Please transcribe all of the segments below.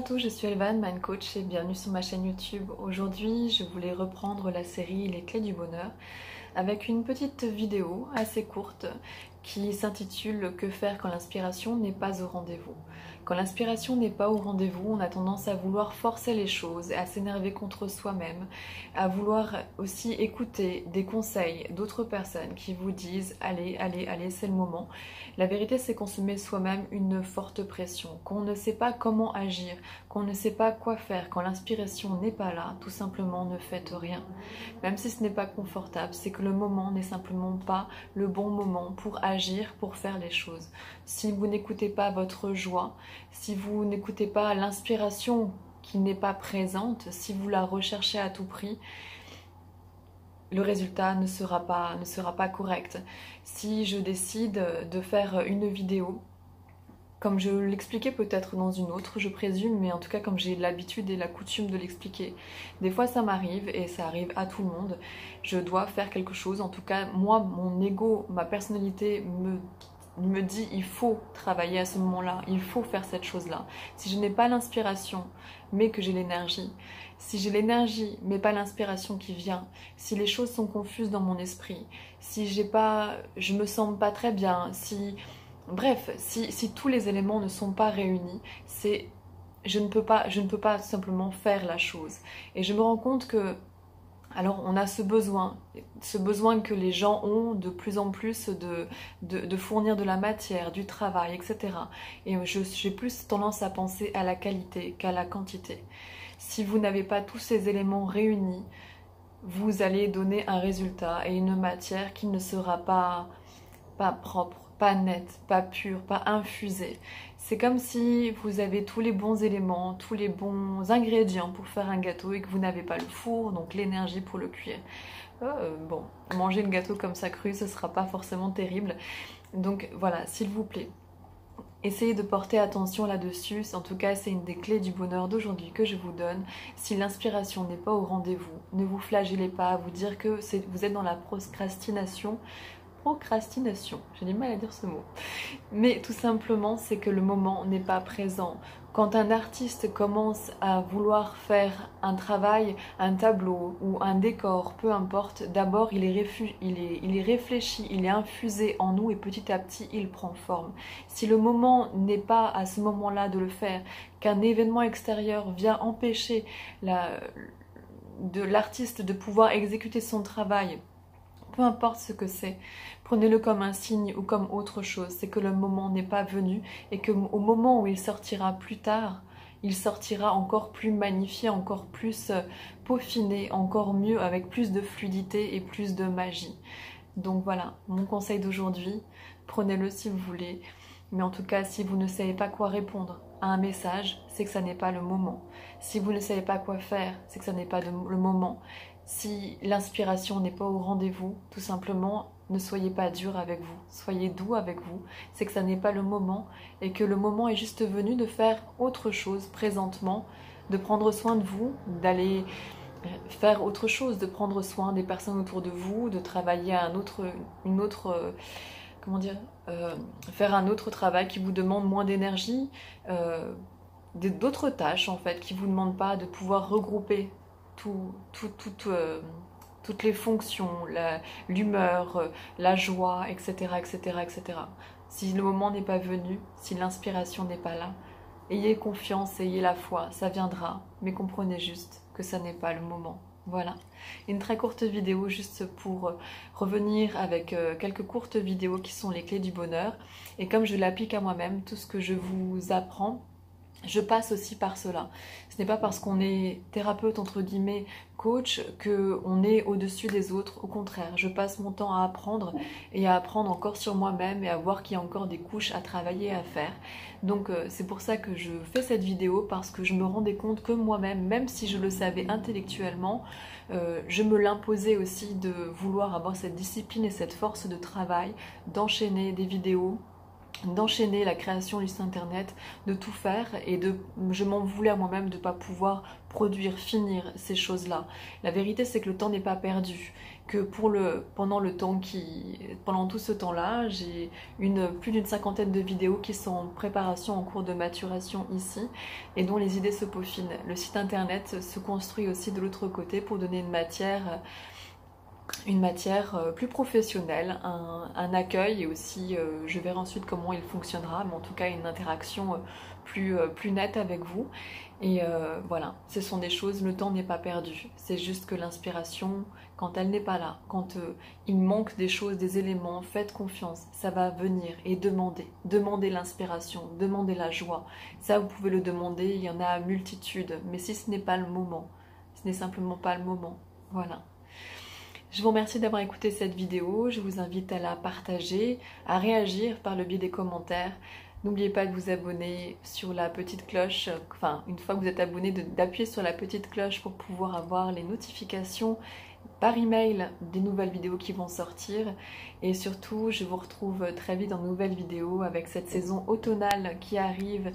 à tous, je suis Elvan, Mind Coach et bienvenue sur ma chaîne YouTube. Aujourd'hui, je voulais reprendre la série Les Clés du Bonheur avec une petite vidéo assez courte qui s'intitule Que faire quand l'inspiration n'est pas au rendez-vous. Quand l'inspiration n'est pas au rendez-vous, on a tendance à vouloir forcer les choses, à s'énerver contre soi-même, à vouloir aussi écouter des conseils d'autres personnes qui vous disent allez, allez, allez, c'est le moment. La vérité, c'est qu'on se met soi-même une forte pression, qu'on ne sait pas comment agir, qu'on ne sait pas quoi faire. Quand l'inspiration n'est pas là, tout simplement ne faites rien. Même si ce n'est pas confortable, c'est que le moment n'est simplement pas le bon moment pour agir, pour faire les choses. Si vous n'écoutez pas votre joie, si vous n'écoutez pas l'inspiration qui n'est pas présente, si vous la recherchez à tout prix, le résultat ne sera pas correct. Si je décide de faire une vidéo, comme je l'expliquais peut-être dans une autre, je présume, mais en tout cas comme j'ai l'habitude et la coutume de l'expliquer, des fois ça m'arrive et ça arrive à tout le monde, je dois faire quelque chose, en tout cas moi, mon ego, ma personnalité me dit il faut travailler à ce moment-là, il faut faire cette chose-là. Si je n'ai pas l'inspiration, mais que j'ai l'énergie, si j'ai l'énergie, mais pas l'inspiration qui vient, si les choses sont confuses dans mon esprit, si je me sens pas très bien, bref, si tous les éléments ne sont pas réunis, je ne peux pas simplement faire la chose. Et je me rends compte que alors on a ce besoin que les gens ont de plus en plus de fournir de la matière, du travail, etc. Et j'ai plus tendance à penser à la qualité qu'à la quantité. Si vous n'avez pas tous ces éléments réunis, vous allez donner un résultat et une matière qui ne sera pas propre, pas nette, pas pure, pas infusée. C'est comme si vous avez tous les bons éléments, tous les bons ingrédients pour faire un gâteau et que vous n'avez pas le four, donc l'énergie pour le cuire. Bon, manger le gâteau comme ça cru, ce sera pas forcément terrible. Donc voilà, s'il vous plaît, essayez de porter attention là-dessus. En tout cas, c'est une des clés du bonheur d'aujourd'hui que je vous donne. Si l'inspiration n'est pas au rendez-vous, ne vous flagellez pas à vous dire que vous êtes dans la procrastination, j'ai du mal à dire ce mot, mais tout simplement c'est que le moment n'est pas présent. Quand un artiste commence à vouloir faire un travail, un tableau ou un décor, peu importe, d'abord il est réfléchi, il est infusé en nous et petit à petit il prend forme. Si le moment n'est pas à ce moment-là de le faire, qu'un événement extérieur vient empêcher l'artiste de pouvoir exécuter son travail, peu importe ce que c'est, prenez-le comme un signe ou comme autre chose, c'est que le moment n'est pas venu et qu'au moment où il sortira plus tard, il sortira encore plus magnifié, encore plus peaufiné, encore mieux, avec plus de fluidité et plus de magie. Donc voilà, mon conseil d'aujourd'hui, prenez-le si vous voulez, mais en tout cas, si vous ne savez pas quoi répondre à un message, c'est que ça n'est pas le moment. Si vous ne savez pas quoi faire, c'est que ça n'est pas le moment. Si l'inspiration n'est pas au rendez-vous, tout simplement, ne soyez pas dur avec vous, soyez doux avec vous, c'est que ça n'est pas le moment et que le moment est juste venu de faire autre chose présentement, de prendre soin de vous, d'aller faire autre chose, de prendre soin des personnes autour de vous, de travailler à faire un autre travail qui vous demande moins d'énergie, d'autres tâches en fait, qui ne vous demandent pas de pouvoir regrouper toutes les fonctions, l'humeur, la joie, etc., etc., etc. Si le moment n'est pas venu, si l'inspiration n'est pas là, ayez confiance, ayez la foi, ça viendra, mais comprenez juste que ça n'est pas le moment. Voilà, une très courte vidéo juste pour revenir avec quelques courtes vidéos qui sont les clés du bonheur. Et comme je l'applique à moi-même, tout ce que je vous apprends, je passe aussi par cela. Ce n'est pas parce qu'on est thérapeute, entre guillemets, coach, qu'on est au-dessus des autres. Au contraire, je passe mon temps à apprendre et à apprendre encore sur moi-même et à voir qu'il y a encore des couches à travailler, à faire. Donc c'est pour ça que je fais cette vidéo, parce que je me rendais compte que moi-même, même si je le savais intellectuellement, je me l'imposais aussi de vouloir avoir cette discipline et cette force de travail, d'enchaîner des vidéos, d'enchaîner la création du site internet, de tout faire et je m'en voulais à moi-même de ne pas pouvoir produire, finir ces choses-là. La vérité c'est que le temps n'est pas perdu, que pendant tout ce temps-là, j'ai plus d'une cinquantaine de vidéos qui sont en préparation, en cours de maturation ici et dont les idées se peaufinent. Le site internet se construit aussi de l'autre côté pour donner une matière plus professionnelle, un accueil et aussi je verrai ensuite comment il fonctionnera, mais en tout cas une interaction plus nette avec vous. Et voilà, ce sont des choses, le temps n'est pas perdu, c'est juste que l'inspiration, quand elle n'est pas là, quand il manque des choses, des éléments, faites confiance, ça va venir et demandez l'inspiration, demandez la joie. Ça vous pouvez le demander, il y en a multitude, mais si ce n'est pas le moment, ce n'est simplement pas le moment, voilà. Je vous remercie d'avoir écouté cette vidéo, je vous invite à la partager, à réagir par le biais des commentaires. N'oubliez pas de vous abonner sur la petite cloche, enfin une fois que vous êtes abonné, d'appuyer sur la petite cloche pour pouvoir avoir les notifications par email des nouvelles vidéos qui vont sortir. Et surtout, je vous retrouve très vite dans de nouvelles vidéos avec cette saison automnale qui arrive,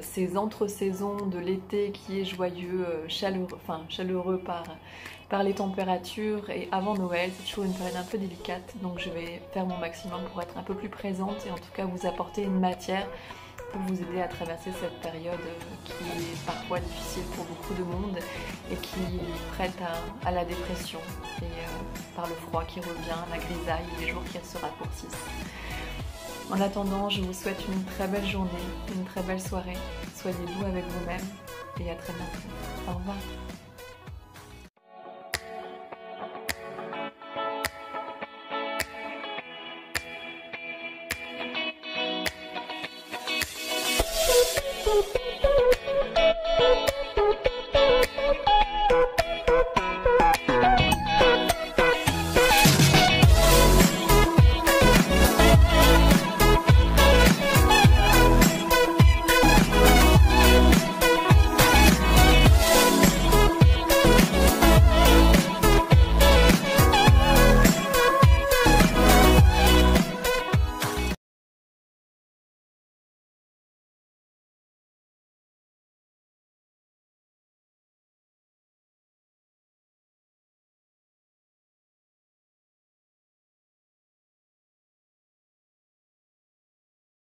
ces entre-saisons de l'été qui est joyeux, chaleureux par les températures et avant Noël, c'est toujours une période un peu délicate, donc je vais faire mon maximum pour être un peu plus présente et en tout cas vous apporter une matière pour vous aider à traverser cette période qui est parfois difficile pour beaucoup de monde et qui prête à la dépression et par le froid qui revient, la grisaille et les jours qui se raccourcissent. En attendant, je vous souhaite une très belle journée, une très belle soirée, soyez doux avec vous-même et à très bientôt. Au revoir. Boop, boop.